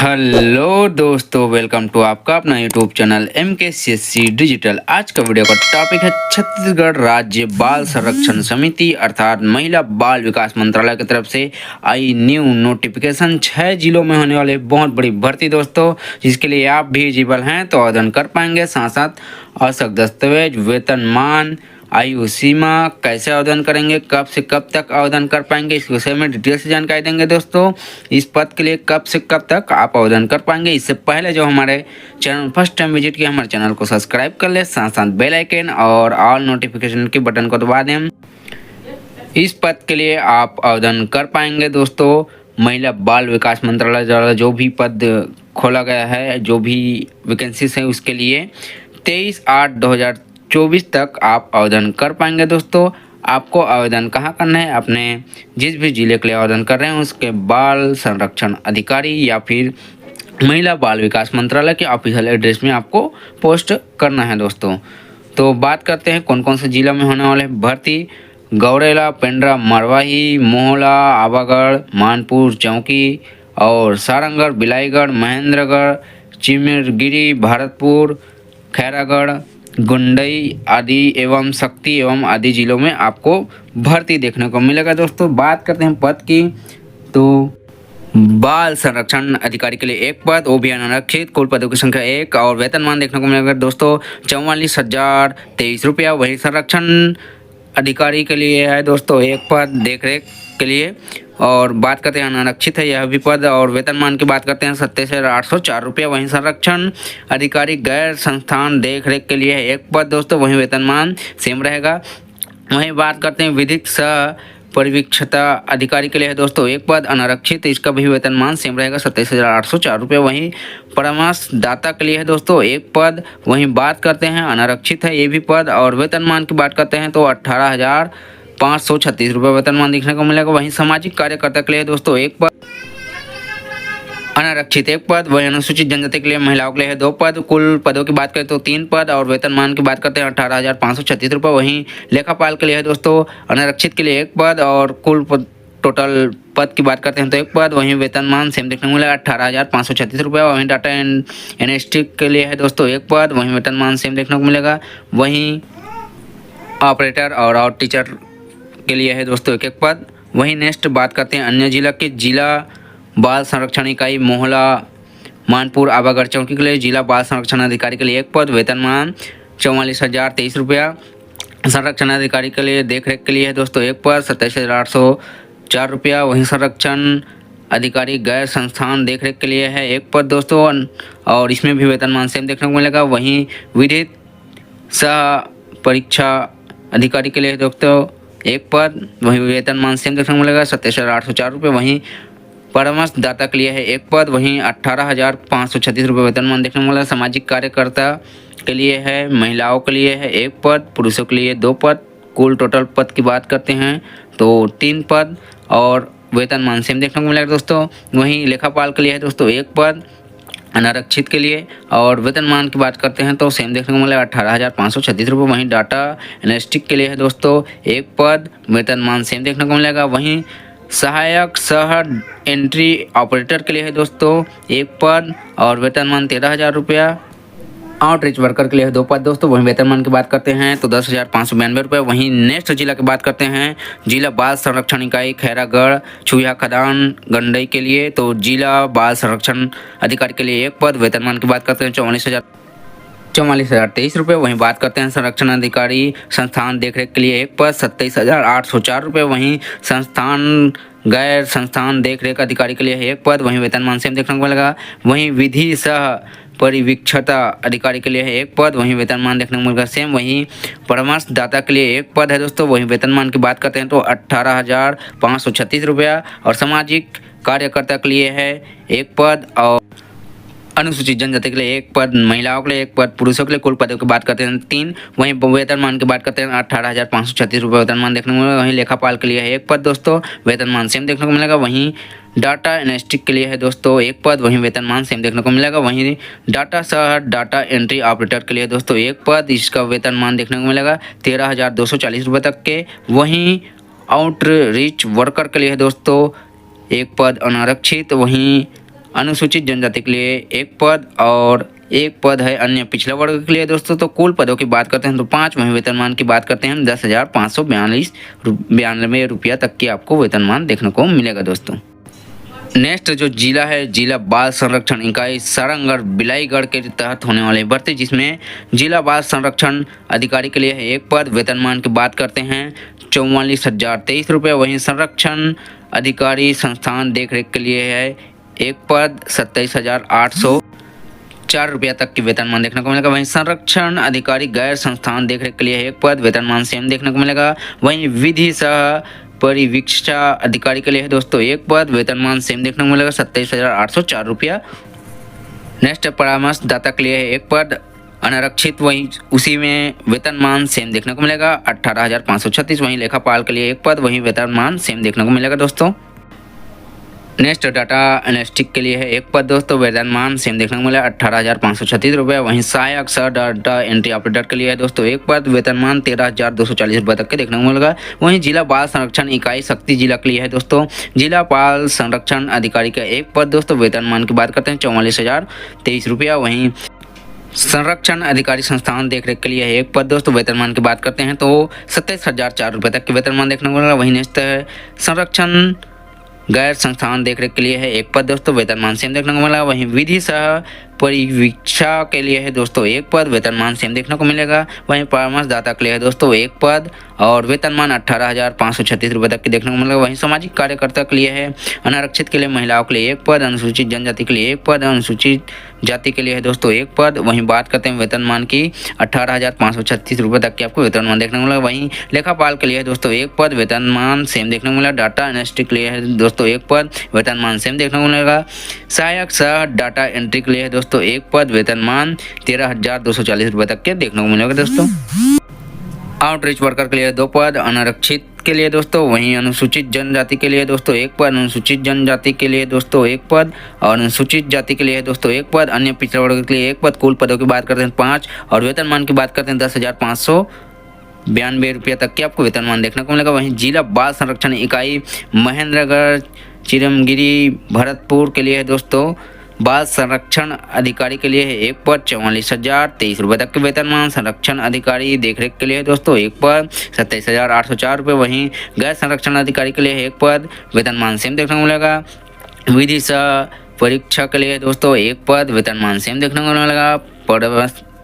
Hello दोस्तों, welcome to आपका अपना यूट्यूब चैनल MKCSC डिजिटल। आज का वीडियो का टॉपिक है छत्तीसगढ़ राज्य बाल संरक्षण समिति अर्थात महिला बाल विकास मंत्रालय की तरफ से आई न्यू नोटिफिकेशन 6 जिलों में होने वाले बहुत बड़ी भर्ती दोस्तों, जिसके लिए आप भी एलिजिबल हैं तो आवेदन कर पाएंगे। साथ साथ आवश्यक दस्तावेज, वेतनमान, आयु सीमा, कैसे आवेदन करेंगे, कब से कब तक आवेदन कर पाएंगे, इस विषय में डिटेल से जानकारी देंगे दोस्तों। इस पद के लिए कब से कब तक आप आवेदन कर पाएंगे, इससे पहले जो हमारे चैनल फर्स्ट टाइम विजिट किया, हमारे चैनल को सब्सक्राइब कर ले, साथ साथ बेल आइकन और ऑल नोटिफिकेशन के बटन को दबा दें। इस पद के लिए आप आवेदन कर पाएंगे दोस्तों। महिला बाल विकास मंत्रालय द्वारा जो भी पद खोला गया है, जो भी वैकेंसीज है, उसके लिए 23/8/2024 तक आप आवेदन कर पाएंगे दोस्तों। आपको आवेदन कहाँ करना है, अपने जिस भी जिले के लिए आवेदन कर रहे हैं उसके बाल संरक्षण अधिकारी या फिर महिला बाल विकास मंत्रालय के ऑफिशियल एड्रेस में आपको पोस्ट करना है दोस्तों। तो बात करते हैं कौन कौन से जिला में होने वाले भर्ती। गौरेला, पेंड्रा, मरवाही, मोहला, आवागढ़, मानपुर, चौकी और सारंगढ़, बिलाईगढ़, महेंद्रगढ़, चिमरगिरी, भरतपुर, खैरागढ़, गुंडई आदि एवं शक्ति एवं आदि जिलों में आपको भर्ती देखने को मिलेगा दोस्तों। बात करते हैं पद की, तो बाल संरक्षण अधिकारी के लिए एक पद, वो भी अनारक्षित, कुल पदों की संख्या 1 और वेतनमान देखने को मिलेगा दोस्तों 44,023 रुपया। वही संरक्षण अधिकारी के लिए है दोस्तों एक पद, देख रेख के लिए। और बात करते हैं अनारक्षित है यह भी पद, और वेतनमान की बात करते हैं 27,804 रुपया। वहीं संरक्षण अधिकारी गैर संस्थान देख रेख के लिए है एक पद दोस्तों, वहीं वेतनमान सेम रहेगा। वहीं बात करते हैं विधिक सह परिवीक्षता अधिकारी के लिए है दोस्तों एक पद, अनारक्षित, इसका भी वेतनमान सेम रहेगा 27,804 रुपये। वहीं परामर्शदाता के लिए है दोस्तों एक पद। वहीं बात करते हैं अनारक्षित है ये भी पद, और वेतनमान की बात करते हैं तो 18,536 रुपये वेतनमान देखने को मिलेगा। वहीं सामाजिक कार्यकर्ता के लिए दोस्तों एक पद, अनारक्षित एक पद। वही अनुसूचित जनजाति के लिए महिलाओं के लिए है 2 पद। कुल पदों की बात करें तो 3 पद, और वेतनमान की बात करते हैं 18,536 रुपये। वहीं लेखापाल के लिए है दोस्तों अनारक्षित के लिए एक पद, और कुल टोटल पद की बात करते हैं तो 1 पद। वहीं वेतनमान सेम देखने को मिलेगा 18,536 रुपये। वहीं डाटा एनालिस्ट के लिए है दोस्तों 1 पद, वहीं वेतनमान सेम देखने को मिलेगा। वहीं ऑपरेटर और टीचर के लिए है दोस्तों 1 पद। वहीं नेक्स्ट बात करते हैं अन्य जिला के। जिला बाल संरक्षण इकाई मोहला, मानपुर, आवागढ़, चौकी के लिए जिला बाल संरक्षण अधिकारी के लिए 1 पद, वेतनमान 44,023 रुपया। संरक्षण अधिकारी के लिए देख रेख के लिए है दोस्तों 1 पद, 27,804 रुपया। वहीं संरक्षण अधिकारी गैर संस्थान देख रेख के लिए है 1 पद दोस्तों, और इसमें भी वेतनमान सेम देखने को मिलेगा। वहीं विधिक सह परीक्षा अधिकारी के लिए दोस्तों 1 पद, वहीं वेतनमान सेम देखने को मिलेगा 27,804 रुपये। वहीं परामर्शदाता के लिए है 1 पद, वहीं 18,536 रुपये वेतनमान देखने को मिलेगा। सामाजिक कार्यकर्ता के लिए है, महिलाओं के लिए है 1 पद, पुरुषों के लिए 2 पद। कुल टोटल पद की बात करते हैं तो 3 पद, और वेतनमान सेम देखने को मिलेगा दोस्तों। वहीं लेखापाल के लिए है दोस्तों 1 पद, अनारक्षित के लिए, और वेतनमान की बात करते हैं तो सेम देखने को मिलेगा 18,536 रुपये। वहीं डाटा एनालिस्ट के लिए है दोस्तों 1 पद, वेतनमान सेम देखने को मिलेगा। वहीं सहायक सह एंट्री ऑपरेटर के लिए है दोस्तों 1 पद, और वेतनमान 13,000 रुपया। आउटरीच वर्कर के लिए है 2 पद दोस्तों, वहीं वेतनमान की बात करते हैं तो 10,592 रुपये। वहीं नेक्स्ट जिला की बात करते हैं, जिला बाल संरक्षण इकाई खैरागढ़, छुया खदान, गंडई के लिए, तो जिला बाल संरक्षण अधिकारी के लिए 1 पद, वेतनमान की बात करते हैं 44,023 रुपये। वहीं बात करते हैं संरक्षण अधिकारी संस्थान देखरेख के लिए 1 पद, 27,804 रुपये। वहीं संस्थान गैर संस्थान देखरेख अधिकारी के लिए 1 पद, वहीं वेतनमान सेम देखने को मिलेगा। वहीं विधि सह परिवीक्षता अधिकारी के लिए है 1 पद, वहीं वेतनमान देखने को मिलेगा सेम। वहीं परामर्शदाता के लिए 1 पद है दोस्तों, वहीं वेतनमान की बात करते हैं तो 18,536 रुपया। और सामाजिक कार्यकर्ता के लिए है 1 पद, और अनुसूचित जनजाति के लिए 1 पद, महिलाओं के लिए 1 पद, पुरुषों के लिए कुल पदों की बात करते हैं 3। वहीं वेतनमान की बात करते हैं 18,536 रुपये वेतनमान देखने को मिलेगा। वहीं लेखापाल के लिए है 1 पद दोस्तों, वेतनमान सेम देखने को मिलेगा। वहीं डाटा एनालिस्ट के लिए है दोस्तों 1 पद, वहीं वेतनमान सेम देखने को मिलेगा। वहीं डाटा सह डाटा एंट्री ऑपरेटर के लिए दोस्तों 1 पद, इसका वेतनमान देखने को मिलेगा 13,240 रुपये तक के। वहीं आउटरीच वर्कर के लिए है दोस्तों 1 पद अनारक्षित। वहीं अनुसूचित जनजाति के लिए एक पद और एक पद है अन्य पिछड़ा वर्ग के लिए दोस्तों। तो कुल पदों की बात करते हैं तो 5, वहीं वेतनमान की बात करते हैं 10,592 रुपया तक की आपको वेतनमान देखने को मिलेगा दोस्तों। नेक्स्ट जो जिला है, जिला बाल संरक्षण इकाई सारंगढ़ बिलाईगढ़ के तहत होने वाली भर्ती, जिसमें जिला बाल संरक्षण अधिकारी के लिए है एक पद। वेतनमान की बात करते हैं 44,023 रुपये। वहीं संरक्षण अधिकारी संस्थान देखरेख के लिए है एक पद 27,804 रुपया तक की वेतनमान देखने को मिलेगा। वहीं संरक्षण अधिकारी गैर संस्थान देखरेख के लिए एक पद, वेतनमान सेम देखने को मिलेगा। वहीं विधि सह परिवीक्षा अधिकारी के लिए है दोस्तों एक पद, वेतनमान सेम देखने को मिलेगा 27,804 रुपया। नेक्स्ट परामर्शदाता के लिए है एक पद अनारक्षित, वहीं उसी में वेतनमान सेम देखने को मिलेगा 18,536। वहीं लेखापाल के लिए एक पद, वहीं वेतनमान सेम देखने को मिलेगा दोस्तों। नेक्स्ट डाटा एनालिस्टिक के लिए है एक पद दोस्तों, वेतनमान सेम देखने को मिला 18,536 रुपये। वहीं सहायक सह डाटा एंट्री ऑपरेटर के लिए है दोस्तों एक पद, वेतनमान 13,240 रुपये तक के देखने को मिलेगा। वहीं जिला बाल संरक्षण इकाई शक्ति जिला के लिए है दोस्तों जिला बाल संरक्षण अधिकारी का एक पद दोस्तों, वेतनमान की बात करते हैं 44,023 रुपया। वहीं संरक्षण अधिकारी संस्थान देखरेख के लिए है एक पद दोस्तों, वेतनमान की बात करते हैं तो 27,004 रुपये तक के वेतनमान देखने को मिलेगा। वहीं नेक्स्ट है संरक्षण गैर संस्थान देखरेख के लिए है एक पद दोस्तों, वेतनमान सेम देखने को मिलेगा। वहीं विधि सह परिवीक्षा के लिए है दोस्तों एक पद, वेतनमान सेम देखने को मिलेगा। वहीं परामर्शदाता के लिए है दोस्तों एक पद और वेतनमान 18,536 रुपये तक की देखने को मिलेगा। वहीं सामाजिक कार्यकर्ता के लिए है अनारक्षित के लिए महिलाओं के लिए एक पद, अनुसूचित जनजाति के लिए एक पद, अनुसूचित जाति के लिए है दोस्तों एक पद। वहीं बात करते हैं वेतनमान की 18,536 रुपये तक की आपको वेतनमान देखने को मिलेगा। वहीं लेखापाल के लिए है दोस्तों एक पद, वेतनमान सेम देखने को मिलेगा। डाटा एनालिस्ट के लिए है दोस्तों एक पद, वेतनमान सेम देखने को मिलेगा। सहायक सह डाटा एंट्री के लिए है दोस्तों एक पद, वेतनमान 13,240 रुपये तक के देखने को मिलेगा दोस्तों। आउटरीच वर्कर के लिए दो पद, अनारक्षित के लिए दोस्तों, वहीं अनुसूचित जनजाति के लिए दोस्तों एक पद, अनुसूचित जनजाति के लिए दोस्तों एक पद और अनुसूचित जाति के लिए दोस्तों एक पद, अन्य पिछड़ा वर्ग के लिए एक पद। कुल पदों की बात करते हैं 5 और वेतनमान की बात करते हैं 10,592 रुपया तक के आपको वेतनमान देखने को मिलेगा। वहीं जिला बाल संरक्षण इकाई महेंद्रगढ़ चिरमगिरी भरतपुर के लिए है दोस्तों बाल संरक्षण अधिकारी के लिए है एक पद, 44,023 रुपये तक के वेतनमान। संरक्षण अधिकारी देखरेख के लिए है दोस्तों एक पद, 27,804 रुपये। वहीं गैर संरक्षण अधिकारी के लिए है एक पद, वेतनमान सेम देखने को मिलेगा। विधि सह परीक्षा के लिए है दोस्तों एक पद, वेतनमान सेम देखने को मिलेगा।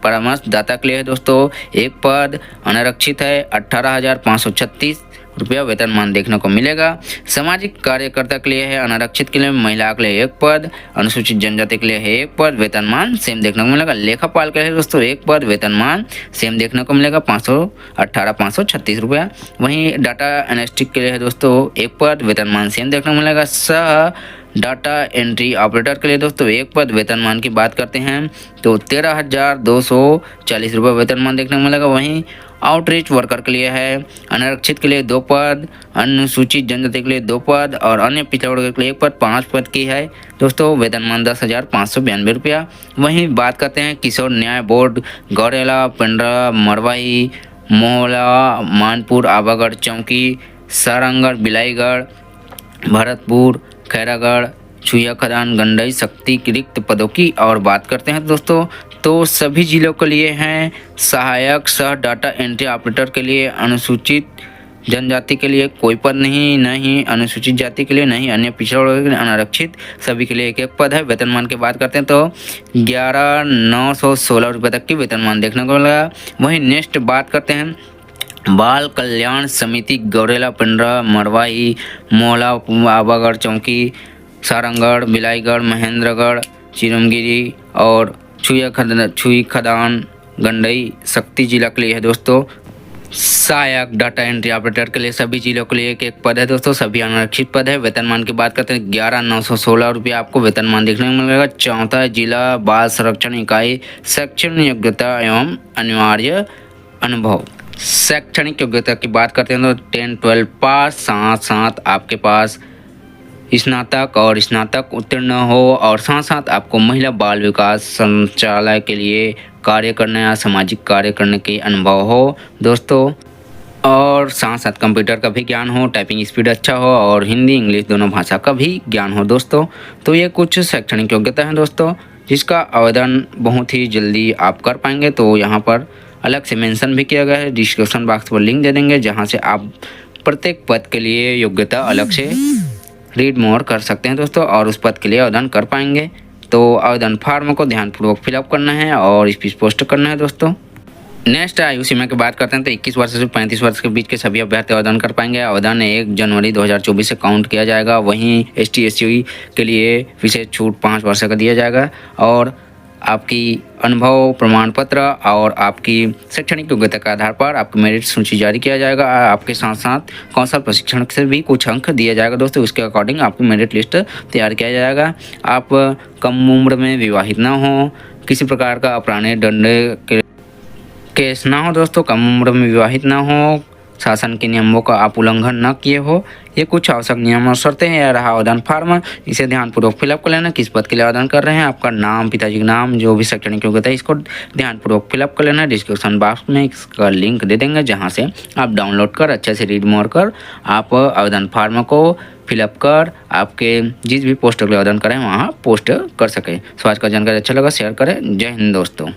परामर्शदाता के लिए है दोस्तों एक पद, अनारक्षित है 18,536 रुपया वेतनमान देखने को मिलेगा। सामाजिक कार्यकर्ता के लिए है अनारक्षित के लिए महिला के लिए एक पद, अनुसूचित जनजाति के लिए है एक पद, वेतनमान सेम देखने को मिलेगा। लेखापाल के लिए दोस्तों एक पद, वेतनमान सेम देखने को मिलेगा 18,536 रुपया। वहीं डाटा एनालिस्टिक के लिए है दोस्तों एक पद, वेतनमान सेम देखने को मिलेगा। सह डाटा एंट्री ऑपरेटर के लिए दोस्तों एक पद, वेतनमान की बात करते हैं तो 13,240 रुपये वेतनमान देखने को मिलेगा। वहीं आउटरीच वर्कर के लिए है अनारक्षित के लिए दो पद, अनुसूचित जनजाति के लिए दो पद और अन्य पिछड़ा वर्ग के लिए एक पद, 5 पद की है दोस्तों, वेतनमान 10,592 रुपया। वहीं बात करते हैं किशोर न्याय बोर्ड गौरेला, पिंडरा, मरवाही, मोहला, मानपुर, आबागढ़ चौकी, सारंगढ़, बिलाईगढ़, भरतपुर, खैरागढ़, छुया खदान, गंडई, शक्ति की रिक्त पदों की और बात करते हैं दोस्तों तो सभी जिलों के लिए हैं सहायक सह डाटा एंट्री ऑपरेटर के लिए अनुसूचित जनजाति के लिए कोई पद नहीं अनुसूचित जाति के लिए नहीं, अन्य पिछड़ा वर्ग के लिए अनारक्षित सभी के लिए एक एक पद है। वेतनमान की बात करते हैं तो 11,916 रुपये तक की वेतनमान देखने को मिलेगा। वहीं नेक्स्ट बात करते हैं बाल कल्याण समिति गौरेला, पिंडरा, मरवाही, मोहला, आबागढ़ चौकी, सारंगढ़, बिलाईगढ़, महेंद्रगढ़, चिरमगिरी और छुई खदान, गंडई, शक्ति जिला के लिए है दोस्तों सहायक डाटा एंट्री ऑपरेटर के लिए सभी जिलों के लिए एक एक पद है दोस्तों, सभी अनारक्षित पद है। वेतनमान की बात करते हैं 11,916 रुपया आपको वेतनमान देखने को मिलेगा। चौथा है जिला बाल संरक्षण इकाई शैक्षणिक योग्यता एवं अनिवार्य अनुभव। शैक्षणिक योग्यता की बात करते हैं तो 10-12 पास, साथ साथ आपके पास स्नातक और स्नातक उत्तीर्ण हो और साथ साथ आपको महिला बाल विकास संचालय के लिए कार्य करने या सामाजिक कार्य करने के अनुभव हो दोस्तों। और साथ साथ कंप्यूटर का भी ज्ञान हो, टाइपिंग स्पीड अच्छा हो और हिंदी इंग्लिश दोनों भाषा का भी ज्ञान हो दोस्तों। तो ये कुछ शैक्षणिक योग्यता है दोस्तों, जिसका आवेदन बहुत ही जल्दी आप कर पाएंगे। तो यहाँ पर अलग से मेंशन भी किया गया है, डिस्क्रिप्शन बॉक्स पर लिंक दे देंगे, जहाँ से आप प्रत्येक पद के लिए योग्यता अलग से रीड मोर कर सकते हैं दोस्तों और उस पद के लिए आवेदन कर पाएंगे। तो आवेदन फॉर्म को ध्यानपूर्वक फिलअप करना है और स्पीड पोस्ट करना है दोस्तों। नेक्स्ट आयु सीमा की बात करते हैं तो 21 वर्ष से 35 वर्ष के बीच के सभी अभ्यर्थी आवेदन कर पाएंगे। आवेदन 1 जनवरी 2024 से काउंट किया जाएगा। वहीं ST/SC के लिए विशेष छूट 5 वर्ष का दिया जाएगा और आपकी अनुभव प्रमाण पत्र और आपकी शैक्षणिक योग्यता के आधार पर आपकी मेरिट सूची जारी किया जाएगा। आपके साथ साथ कौशल प्रशिक्षण से भी कुछ अंक दिया जाएगा दोस्तों, उसके अकॉर्डिंग आपकी मेरिट लिस्ट तैयार किया जाएगा। आप कम उम्र में विवाहित ना हो, किसी प्रकार का आपराधिक दंड केस ना हो दोस्तों, कम उम्र में विवाहित ना हो, शासन के नियमों का आप उल्लंघन न किए हो। ये कुछ आवश्यक नियम और शर्तें हैं। यह रहा आवेदन फॉर्म, इसे ध्यानपूर्वक फिलअप कर लेना। किस पद के लिए आवेदन कर रहे हैं, आपका नाम, पिताजी का नाम, जो भी शैक्षणिक योग्यता है, इसको ध्यानपूर्वक फिलअप कर लेना। डिस्क्रिप्शन बॉक्स में इसका लिंक दे देंगे, जहाँ से आप डाउनलोड कर अच्छे से रीड मोर कर आप आवेदन फॉर्म को फिलअप कर आपके जिस भी पोस्ट के लिए आवेदन करें वहाँ पोस्ट कर सकें। स्वास्थ्य का जानकारी अच्छा लगा शेयर करें। जय हिंद दोस्तों।